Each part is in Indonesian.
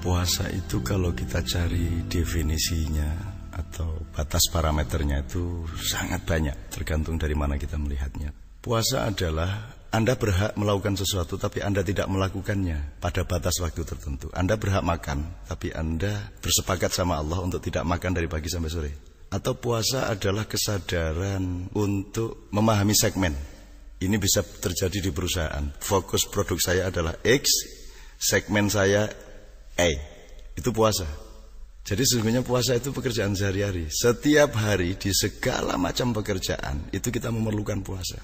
Puasa itu kalau kita cari definisinya atau batas parameternya itu sangat banyak, tergantung dari mana kita melihatnya. Puasa adalah Anda berhak melakukan sesuatu tapi Anda tidak melakukannya pada batas waktu tertentu. Anda berhak makan tapi Anda bersepakat sama Allah untuk tidak makan dari pagi sampai sore. Atau puasa adalah kesadaran untuk memahami segmen. Ini bisa terjadi di perusahaan. Fokus produk saya adalah X, segmen saya itu puasa. Jadi sesungguhnya puasa itu pekerjaan sehari-hari. Setiap hari di segala macam pekerjaan itu kita memerlukan puasa.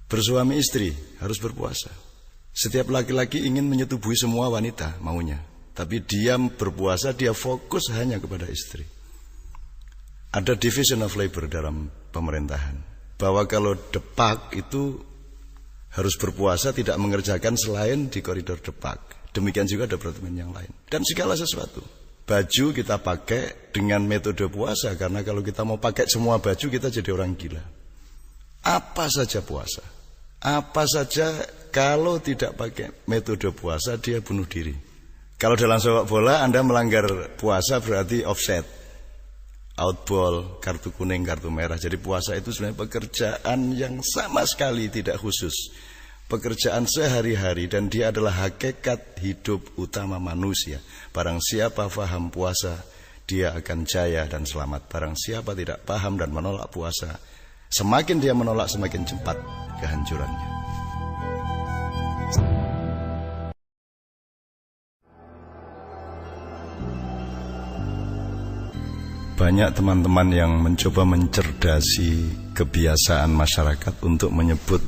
Bersuami istri harus berpuasa. Setiap laki-laki ingin menyetubuhi semua wanita maunya, tapi dia berpuasa, dia fokus hanya kepada istri. Ada division of labor dalam pemerintahan, bahwa kalau depak itu harus berpuasa, tidak mengerjakan selain di koridor depak. Demikian juga departemen yang lain. Dan segala sesuatu. Baju kita pakai dengan metode puasa, karena kalau kita mau pakai semua baju kita jadi orang gila. Apa saja puasa. Apa saja kalau tidak pakai metode puasa dia bunuh diri. Kalau dalam sepak bola Anda melanggar puasa berarti offset, outball, kartu kuning, kartu merah. Jadi puasa itu sebenarnya pekerjaan yang sama sekali tidak khusus. Pekerjaan sehari-hari, dan dia adalah hakikat hidup utama manusia. Barang siapa paham puasa, dia akan jaya dan selamat. Barang siapa tidak paham dan menolak puasa, semakin dia menolak semakin cepat kehancurannya. Banyak teman-teman yang mencoba mencerdasi kebiasaan masyarakat untuk menyebut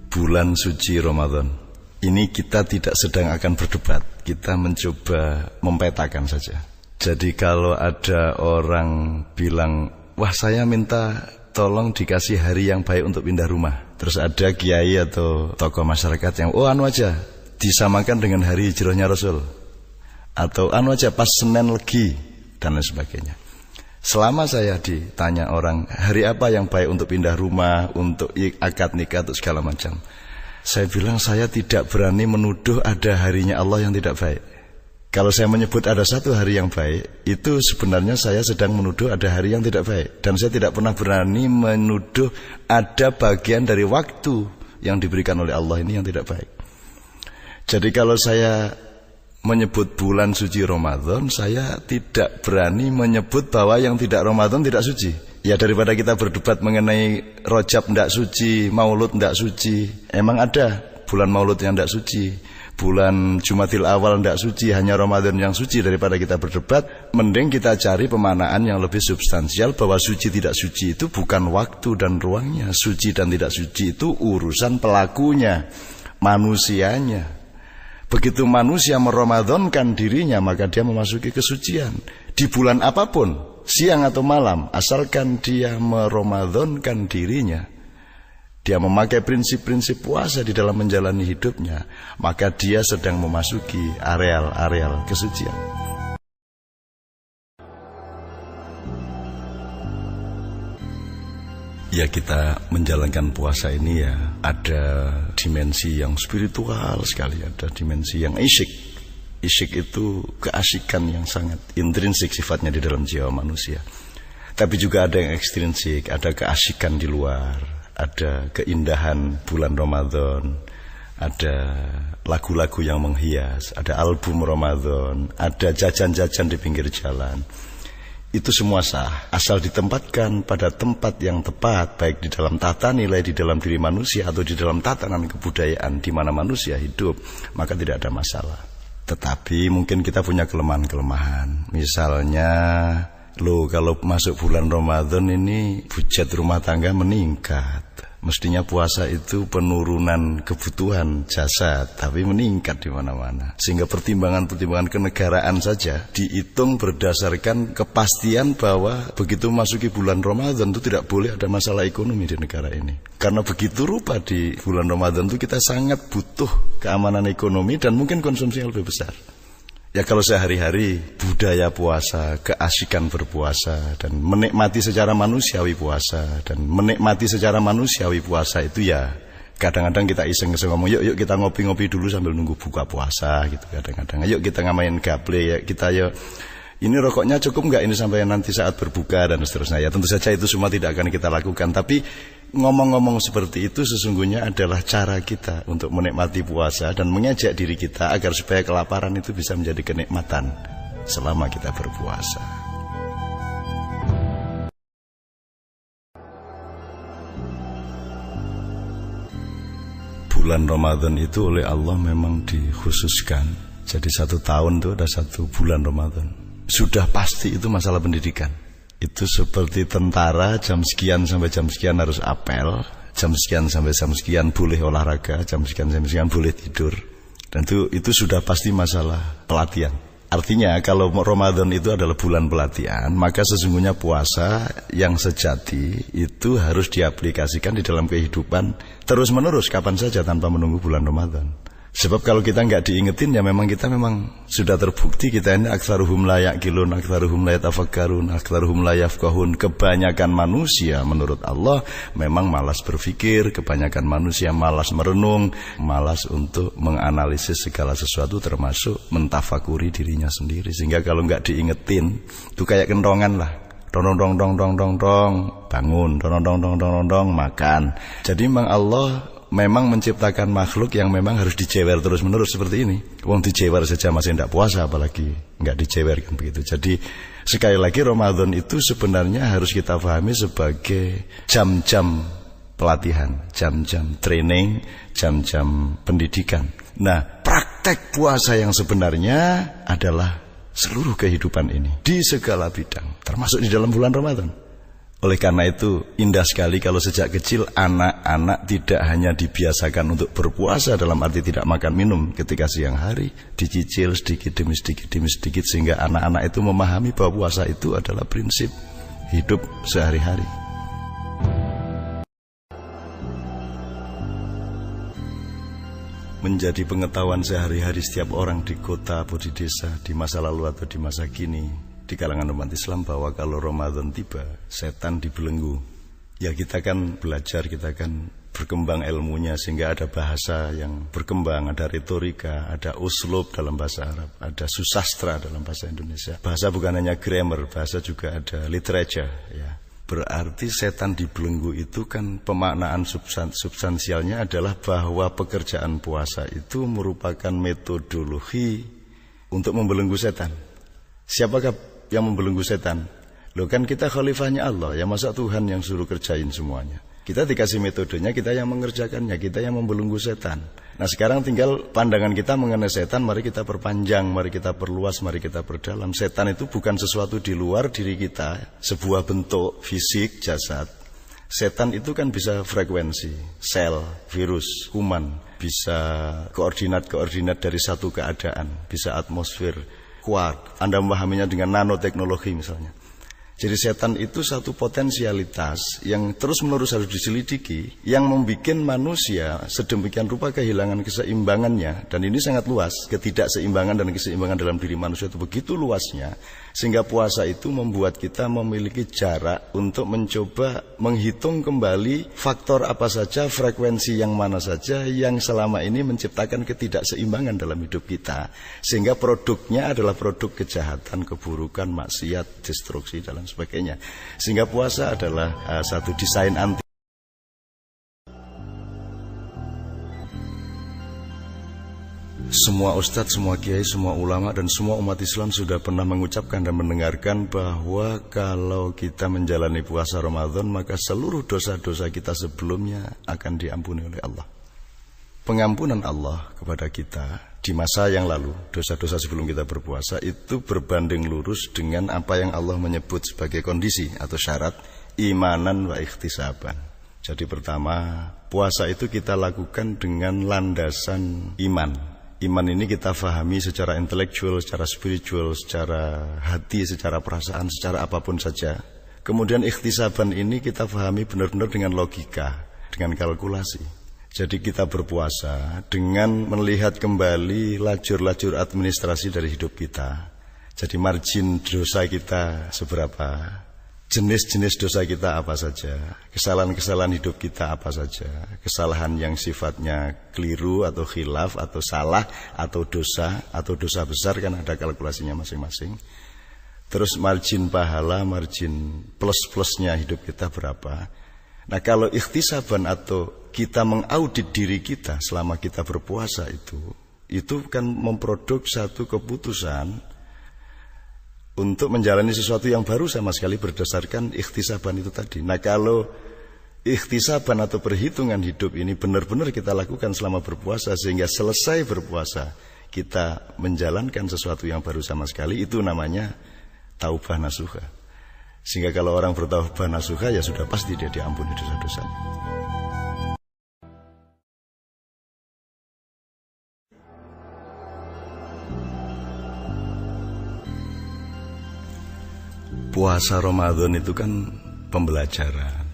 bulan suci Ramadan. Ini kita tidak sedang akan berdebat, kita mencoba mempetakan saja. Jadi kalau ada orang bilang, wah saya minta tolong dikasih hari yang baik untuk pindah rumah. Terus ada kiai atau tokoh masyarakat yang, oh anu aja, disamakan dengan hari hijrahnya Rasul. Atau anu aja pas Senin Legi, dan lain sebagainya. Selama saya ditanya orang, hari apa yang baik untuk pindah rumah, untuk akad nikah, untuk segala macam, saya bilang saya tidak berani menuduh ada harinya Allah yang tidak baik. Kalau saya menyebut ada satu hari yang baik, itu sebenarnya saya sedang menuduh ada hari yang tidak baik. Dan saya tidak pernah berani menuduh ada bagian dari waktu yang diberikan oleh Allah ini yang tidak baik. Jadi kalau saya menyebut bulan suci Ramadan, saya tidak berani menyebut bahwa yang tidak Ramadan tidak suci. Ya daripada kita berdebat mengenai Rajab tidak suci, Maulud tidak suci. Emang ada bulan Maulud yang tidak suci, bulan Jumadil Awal tidak suci, hanya Ramadan yang suci. Daripada kita berdebat, mending kita cari pemanaan yang lebih substansial bahwa suci tidak suci itu bukan waktu dan ruangnya. Suci dan tidak suci itu urusan pelakunya, manusianya. Begitu manusia meramadankan dirinya, maka dia memasuki kesucian. Di bulan apapun, siang atau malam, asalkan dia meramadankan dirinya, dia memakai prinsip-prinsip puasa di dalam menjalani hidupnya, maka dia sedang memasuki areal-areal kesucian. Ya kita menjalankan puasa ini ya ada dimensi yang spiritual sekali, ada dimensi yang isyik. Isyik itu keasikan yang sangat intrinsik sifatnya di dalam jiwa manusia. Tapi juga ada yang ekstrinsik, ada keasikan di luar, ada keindahan bulan Ramadan, ada lagu-lagu yang menghias, ada album Ramadan, ada jajan-jajan di pinggir jalan. Itu semua sah, asal ditempatkan pada tempat yang tepat, baik di dalam tata nilai di dalam diri manusia atau di dalam tatanan kebudayaan di mana manusia hidup, maka tidak ada masalah. Tetapi mungkin kita punya kelemahan-kelemahan. Misalnya, kalau masuk bulan Ramadan ini budget rumah tangga meningkat. Mestinya puasa itu penurunan kebutuhan jasad, tapi meningkat di mana-mana. Sehingga pertimbangan-pertimbangan kenegaraan saja dihitung berdasarkan kepastian bahwa begitu masuki bulan Ramadan itu tidak boleh ada masalah ekonomi di negara ini. Karena begitu rupa di bulan Ramadan itu kita sangat butuh keamanan ekonomi dan mungkin konsumsi yang lebih besar. Ya kalau sehari-hari budaya puasa, keasikan berpuasa dan menikmati secara manusiawi puasa, dan menikmati secara manusiawi puasa itu ya Kadang-kadang kita iseng-iseng ngomong, yuk kita ngopi-ngopi dulu sambil nunggu buka puasa gitu. Kadang-kadang, yuk kita ngamain gaple ya, kita ya ini rokoknya cukup nggak ini sampai nanti saat berbuka dan seterusnya. Ya tentu saja itu semua tidak akan kita lakukan. Tapi ngomong-ngomong seperti itu sesungguhnya adalah cara kita untuk menikmati puasa dan mengajak diri kita agar supaya kelaparan itu bisa menjadi kenikmatan selama kita berpuasa. Bulan Ramadan itu oleh Allah memang dikhususkan. Jadi 1 tahun itu ada 1 bulan Ramadan. Sudah pasti itu masalah pendidikan. Itu seperti tentara, jam sekian sampai jam sekian harus apel, jam sekian sampai jam sekian boleh olahraga, jam sekian sampai sekian boleh tidur. Dan itu sudah pasti masalah pelatihan. Artinya kalau Ramadan itu adalah bulan pelatihan, maka sesungguhnya puasa yang sejati itu harus diaplikasikan di dalam kehidupan terus-menerus kapan saja tanpa menunggu bulan Ramadan. Sebab kalau kita nggak diingetin ya memang kita sudah terbukti kita ini aktsaruhum la yaqilun, aktsaruhum la yatafakkarun, aktsaruhum la yafqahun. Kebanyakan manusia menurut Allah memang malas berpikir, kebanyakan manusia malas merenung, malas untuk menganalisis segala sesuatu termasuk mentafakuri dirinya sendiri. Sehingga kalau nggak diingetin itu kayak kentongan lah. Dong bangun, dong makan. Jadi memang Allah memang menciptakan makhluk yang memang harus dijewer terus-menerus seperti ini. Wong dijewer saja masih tidak puasa, apalagi nggak dijewer kan begitu. Jadi sekali lagi Ramadan itu sebenarnya harus kita pahami sebagai jam-jam pelatihan, jam-jam training, jam-jam pendidikan. Nah, praktek puasa yang sebenarnya adalah seluruh kehidupan ini di segala bidang, termasuk di dalam bulan Ramadan. Oleh karena itu indah sekali kalau sejak kecil anak-anak tidak hanya dibiasakan untuk berpuasa dalam arti tidak makan minum ketika siang hari, dicicil sedikit demi sedikit sehingga anak-anak itu memahami bahwa puasa itu adalah prinsip hidup sehari-hari. Menjadi pengetahuan sehari-hari setiap orang di kota atau di desa, di masa lalu atau di masa kini, di kalangan umat Islam, bahwa kalau Ramadan tiba, setan dibelenggu. Ya kita kan belajar, kita kan berkembang ilmunya sehingga ada bahasa yang berkembang, ada retorika, ada uslub dalam bahasa Arab, ada susastra dalam bahasa Indonesia. Bahasa bukan hanya grammar, bahasa juga ada literature. Ya. Berarti setan dibelenggu itu kan pemaknaan substansialnya adalah bahwa pekerjaan puasa itu merupakan metodologi untuk membelenggu setan. Siapakah yang membelenggu setan? Loh kan kita khalifahnya Allah, ya masa Tuhan yang suruh kerjain semuanya? Kita dikasih metodenya, kita yang mengerjakannya, kita yang membelenggu setan. Nah sekarang tinggal pandangan kita mengenai setan, mari kita perpanjang, mari kita perluas, mari kita perdalam. Setan itu bukan sesuatu di luar diri kita, sebuah bentuk fisik, jasad. Setan itu kan bisa frekuensi, sel, virus, kuman, bisa koordinat-koordinat dari satu keadaan, bisa atmosfer, kuat. Anda memahaminya dengan nanoteknologi misalnya. Jadi setan itu satu potensialitas yang terus-menerus harus diselidiki, yang membuat manusia sedemikian rupa kehilangan keseimbangannya. Dan ini sangat luas, ketidakseimbangan dan keseimbangan dalam diri manusia itu begitu luasnya, sehingga puasa itu membuat kita memiliki jarak untuk mencoba menghitung kembali faktor apa saja, frekuensi yang mana saja yang selama ini menciptakan ketidakseimbangan dalam hidup kita. Sehingga produknya adalah produk kejahatan, keburukan, maksiat, destruksi, dalam sebagainya. Sehingga puasa adalah satu desain anti. Semua ustadz, semua kiai, semua ulama dan semua umat Islam sudah pernah mengucapkan dan mendengarkan bahwa kalau kita menjalani puasa Ramadan maka seluruh dosa-dosa kita sebelumnya akan diampuni oleh Allah. Pengampunan Allah kepada kita di masa yang lalu, dosa-dosa sebelum kita berpuasa itu berbanding lurus dengan apa yang Allah menyebut sebagai kondisi atau syarat imanan wa ikhtisaban. Jadi pertama, puasa itu kita lakukan dengan landasan iman. Iman ini kita fahami secara intelektual, secara spiritual, secara hati, secara perasaan, secara apapun saja. Kemudian ikhtisaban ini kita fahami benar-benar dengan logika, dengan kalkulasi. Jadi kita berpuasa dengan melihat kembali lajur-lajur administrasi dari hidup kita. Jadi margin dosa kita seberapa, jenis-jenis dosa kita apa saja, kesalahan-kesalahan hidup kita apa saja, kesalahan yang sifatnya keliru atau khilaf atau salah atau dosa besar, kan ada kalkulasinya masing-masing. Terus margin pahala, margin plus-plusnya hidup kita berapa. Nah, kalau ikhtisaban atau kita mengaudit diri kita selama kita berpuasa itu kan memproduk satu keputusan untuk menjalani sesuatu yang baru sama sekali berdasarkan ikhtisaban itu tadi. Nah, kalau ikhtisaban atau perhitungan hidup ini benar-benar kita lakukan selama berpuasa, sehingga selesai berpuasa kita menjalankan sesuatu yang baru sama sekali, itu namanya taubah nasuha. Sehingga kalau orang bertaubah nasuha, ya sudah pasti dia diampuni dosa-dosanya. Puasa Ramadan itu kan pembelajaran,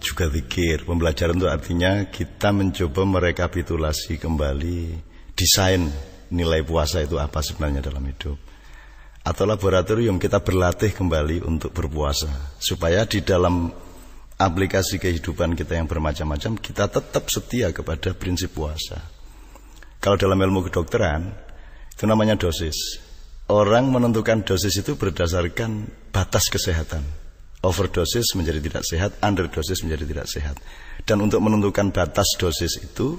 juga zikir. Pembelajaran itu artinya kita mencoba merekapitulasi kembali desain nilai puasa itu apa sebenarnya dalam hidup. Atau laboratorium, kita berlatih kembali untuk berpuasa, supaya di dalam aplikasi kehidupan kita yang bermacam-macam, kita tetap setia kepada prinsip puasa. Kalau dalam ilmu kedokteran, itu namanya dosis. Orang menentukan dosis itu berdasarkan batas kesehatan. Overdosis menjadi tidak sehat, underdosis menjadi tidak sehat. Dan untuk menentukan batas dosis itu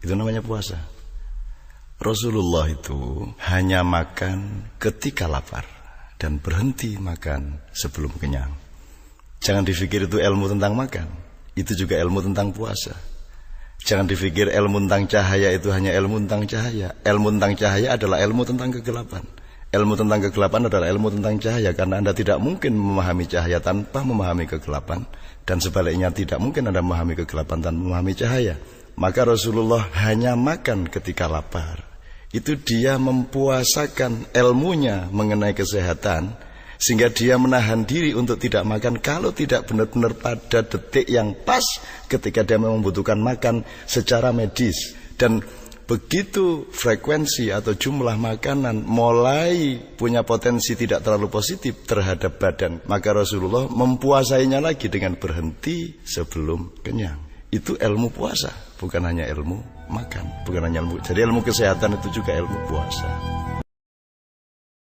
namanya puasa. Rasulullah itu hanya makan ketika lapar dan berhenti makan sebelum kenyang. Jangan dipikir itu ilmu tentang makan, itu juga ilmu tentang puasa. Jangan dipikir ilmu tentang cahaya itu hanya ilmu tentang cahaya. Ilmu tentang cahaya adalah ilmu tentang kegelapan. Ilmu tentang kegelapan adalah ilmu tentang cahaya, karena Anda tidak mungkin memahami cahaya tanpa memahami kegelapan, dan sebaliknya tidak mungkin Anda memahami kegelapan tanpa memahami cahaya. Maka Rasulullah hanya makan ketika lapar. Itu dia mempuasakan ilmunya mengenai kesehatan, sehingga dia menahan diri untuk tidak makan kalau tidak benar-benar pada detik yang pas ketika dia membutuhkan makan secara medis. Dan begitu frekuensi atau jumlah makanan mulai punya potensi tidak terlalu positif terhadap badan, maka Rasulullah mempuasainya lagi dengan berhenti sebelum kenyang. Itu ilmu puasa, bukan hanya ilmu makan, bukan hanya ilmu. Jadi ilmu kesehatan itu juga ilmu puasa.